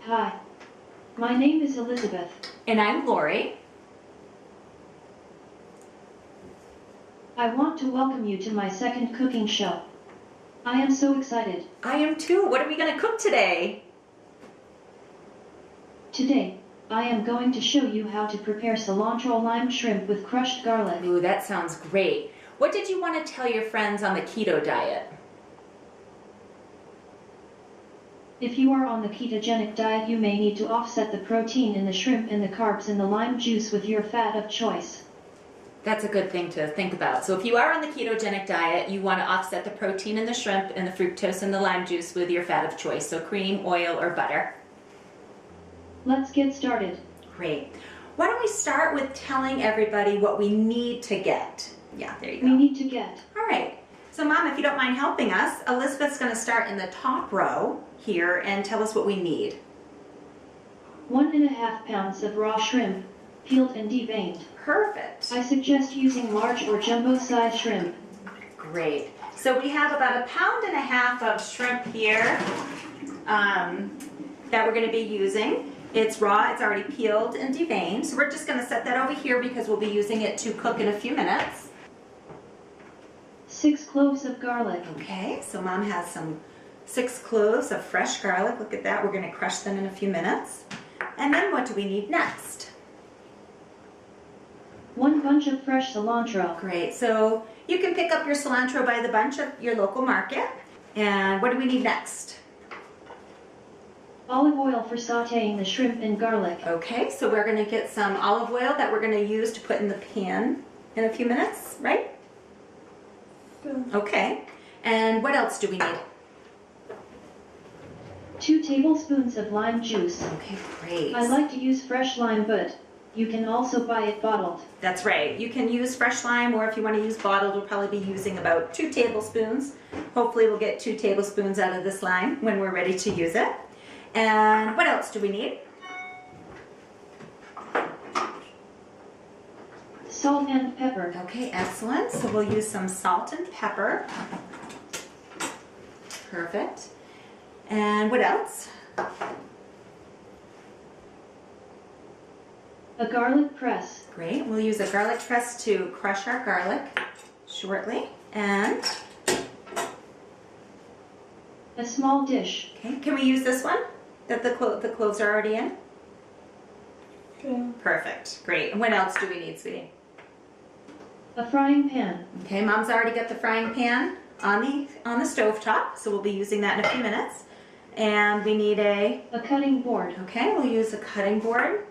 Hi. My name is Elizabeth. And I'm Lori. I want to welcome you to my second cooking show. I am so excited. I am too. What are we going to cook today? Today, I am going to show you how to prepare cilantro lime shrimp with crushed garlic. Ooh, that sounds great. What did you want to tell your friends on the keto diet? If you are on the ketogenic diet, you may need to offset the protein in the shrimp and the carbs in the lime juice with your fat of choice. That's a good thing to think about. So if you are on the ketogenic diet, you want to offset the protein in the shrimp and the fructose in the lime juice with your fat of choice, so cream, oil, or butter. Let's get started. Great. Why don't we start with telling everybody what we need to get? Yeah, there you go. We need to get. All right. So Mom, if you don't mind helping us, Elizabeth's going to start in the top row here and tell us what we need. 1.5 pounds of raw shrimp, peeled and deveined. Perfect. I suggest using large or jumbo-sized shrimp. Great. So we have about 1.5 pounds of shrimp here that we're going to be using. It's raw, it's already peeled and deveined. So we're just going to set that over here because we'll be using it to cook in a few minutes. 6 cloves of garlic. Okay, so Mom has some 6 cloves of fresh garlic. Look at that. We're going to crush them in a few minutes. And then what do we need next? 1 bunch of fresh cilantro. Great. So you can pick up your cilantro by the bunch at your local market. And what do we need next? Olive oil for sautéing the shrimp and garlic. Okay, so we're going to get some olive oil that we're going to use to put in the pan in a few minutes, right? Okay. And what else do we need? 2 tablespoons of lime juice. Okay, great. I like to use fresh lime, but you can also buy it bottled. That's right. You can use fresh lime, or if you want to use bottled, we'll probably be using about 2 tablespoons. Hopefully we'll get 2 tablespoons out of this lime when we're ready to use it. And what else do we need? Salt and pepper. Okay, excellent. So we'll use some salt and pepper. Perfect. And what else? A garlic press. Great. We'll use a garlic press to crush our garlic shortly. And a small dish. okay, can we use this one that the cloves are already in? Okay. Perfect. Great. And what else do we need, sweetie? A frying pan. Okay, Mom's already got the frying pan on the stove top, so we'll be using that in a few minutes. And we need a cutting board. Okay, we'll use a cutting board.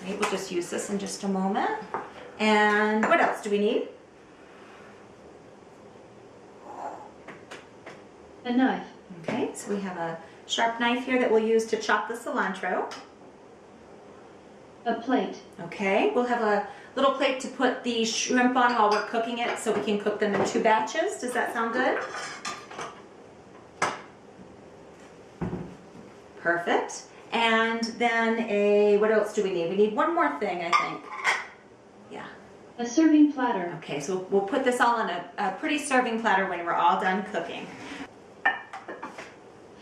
Great, we'll just use this in just a moment. And what else do we need? A knife. Okay, so we have a sharp knife here that we'll use to chop the cilantro. A plate. Okay, we'll have a little plate to put the shrimp on while we're cooking it so we can cook them in 2 batches. Does that sound good? Perfect. And then what else do we need? We need one more thing, I think. Yeah. A serving platter. Okay, so we'll put this all on a pretty serving platter when we're all done cooking.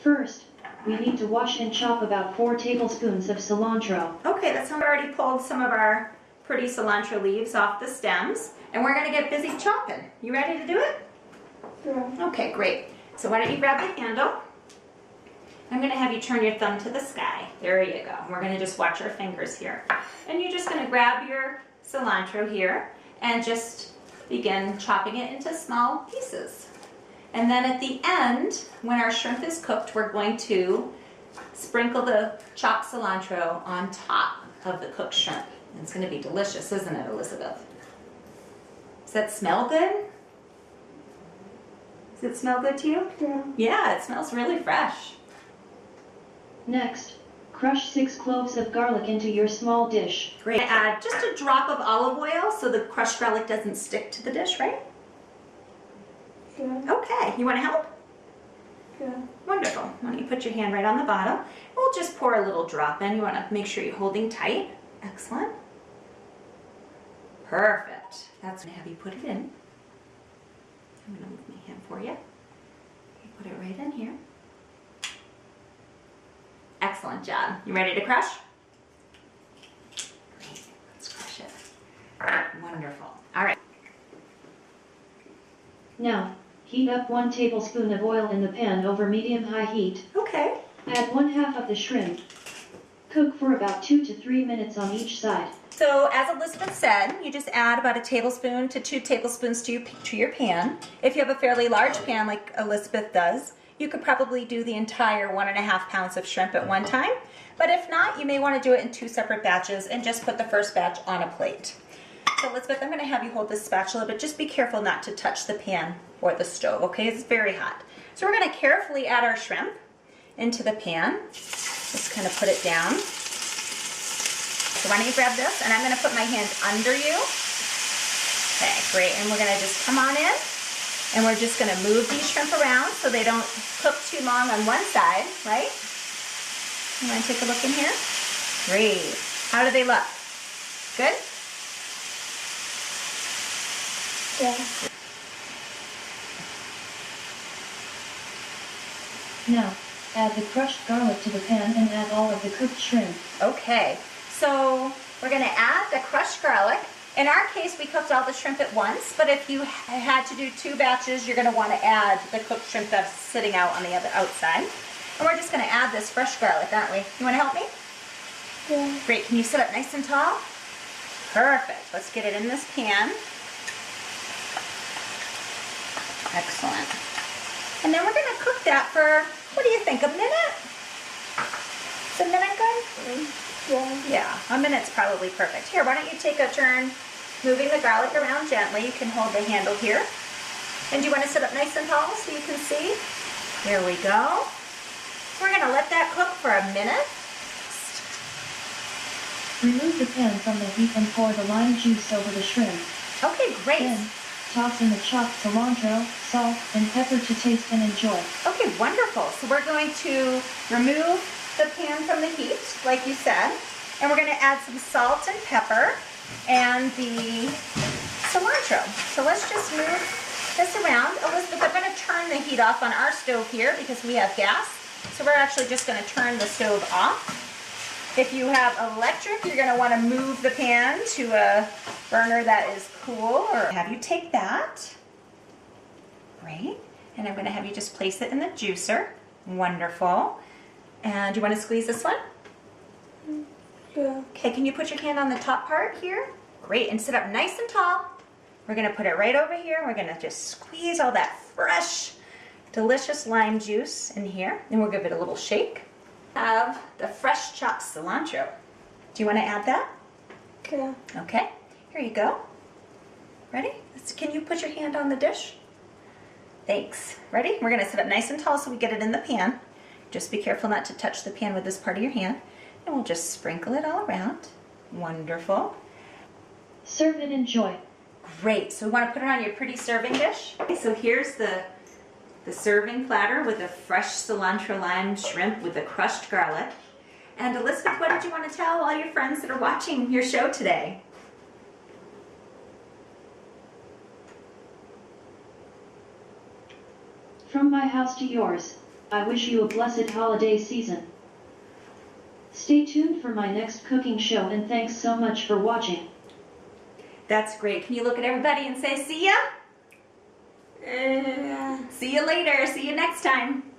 First, we need to wash and chop about 4 tablespoons of cilantro. Okay, that's how we already pulled some of our pretty cilantro leaves off the stems, and we're going to get busy chopping. You ready to do it? Yeah. Okay, great. So why don't you grab the handle? I'm going to have you turn your thumb to the sky. There you go. We're going to just watch our fingers here. And you're just going to grab your cilantro here and just begin chopping it into small pieces. And then at the end, when our shrimp is cooked, we're going to sprinkle the chopped cilantro on top of the cooked shrimp. And it's going to be delicious, isn't it, Elizabeth? Does that smell good? Does it smell good to you? Yeah. Yeah, it smells really fresh. Next, crush 6 cloves of garlic into your small dish. Great. Add just a drop of olive oil so the crushed garlic doesn't stick to the dish, right? Yeah. Okay. You want to help? Yeah. Wonderful. Why don't you put your hand right on the bottom? We'll just pour a little drop in. You want to make sure you're holding tight. Excellent. Perfect. That's going to have you put it in. I'm going to move my hand for you. Put it right in here. Excellent. Excellent job. You ready to crush? Great. Let's crush it. Wonderful. All right. Now, heat up 1 tablespoon of oil in the pan over medium-high heat. Okay. Add 1/2 of the shrimp. Cook for about 2 to 3 minutes on each side. So as Elizabeth said, you just add about 1 tablespoon to 2 tablespoons to your pan. If you have a fairly large pan like Elizabeth does, you could probably do the entire 1.5 pounds of shrimp at one time. But if not, you may want to do it in 2 separate batches and just put the first batch on a plate. So Elizabeth, I'm going to have you hold this spatula, but just be careful not to touch the pan or the stove, okay? It's very hot. So we're going to carefully add our shrimp into the pan. Just kind of put it down. So why don't you grab this, and I'm going to put my hand under you. Okay, great. And we're going to just come on in, and we're just going to move these shrimp around so they don't cook too long on one side, right? You want to take a look in here? Great. How do they look? Good? Yeah. Now, add the crushed garlic to the pan and add all of the cooked shrimp. Okay, so we're going to add the crushed garlic. In our case, we cooked all the shrimp at once, but if you had to do 2 batches, you're going to want to add the cooked shrimp that's sitting out on the other outside. And we're just going to add this fresh garlic, aren't we? You want to help me? Yeah. Great. Can you sit up nice and tall? Perfect. Let's get it in this pan. Excellent. And then we're going to cook that for, what do you think, a minute? Is a minute good? Yeah, a minute's probably perfect. Here, why don't you take a turn moving the garlic around gently. You can hold the handle here. And do you want to sit up nice and tall so you can see? There we go. We're going to let that cook for a minute. Remove the pan from the heat and pour the lime juice over the shrimp. Okay, great. Then, toss in the chopped cilantro, salt, and pepper to taste and enjoy. Okay, wonderful. So we're going to remove the pan from the heat, like you said, and we're going to add some salt and pepper and the cilantro. So let's just move this around. Elizabeth, I'm going to turn the heat off on our stove here because we have gas. So we're actually just going to turn the stove off. If you have electric, you're going to want to move the pan to a burner that is cool, or have you take that. Great. And I'm going to have you just place it in the juicer. Wonderful. And do you want to squeeze this one? Yeah. Okay, can you put your hand on the top part here? Great, and sit up nice and tall. We're going to put it right over here. We're going to just squeeze all that fresh, delicious lime juice in here. And we'll give it a little shake. Have the fresh chopped cilantro. Do you want to add that? Yeah. Okay, here you go. Ready? Can you put your hand on the dish? Thanks. Ready? We're going to sit up nice and tall so we get it in the pan. Just be careful not to touch the pan with this part of your hand. And we'll just sprinkle it all around. Wonderful. Serve and enjoy. Great. So we want to put it on your pretty serving dish. Okay, so here's the serving platter with the fresh cilantro lime shrimp with the crushed garlic. And Elizabeth, what did you want to tell all your friends that are watching your show today? From my house to yours, I wish you a blessed holiday season. Stay tuned for my next cooking show and thanks so much for watching. That's great. Can you look at everybody and say, see ya? See you later. See you next time.